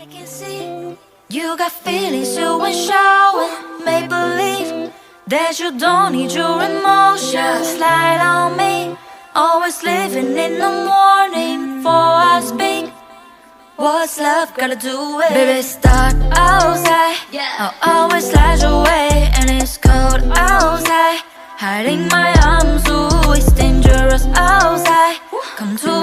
I can see you got feelings you ain't showing. Make believe that you don't need your emotions. Slide on me, always living in the morning before I speak. What's love gotta do with it? Baby, start outside, I'll always slide your way. And it's cold outside, hiding my arms, ooh, it's dangerous outside. Come to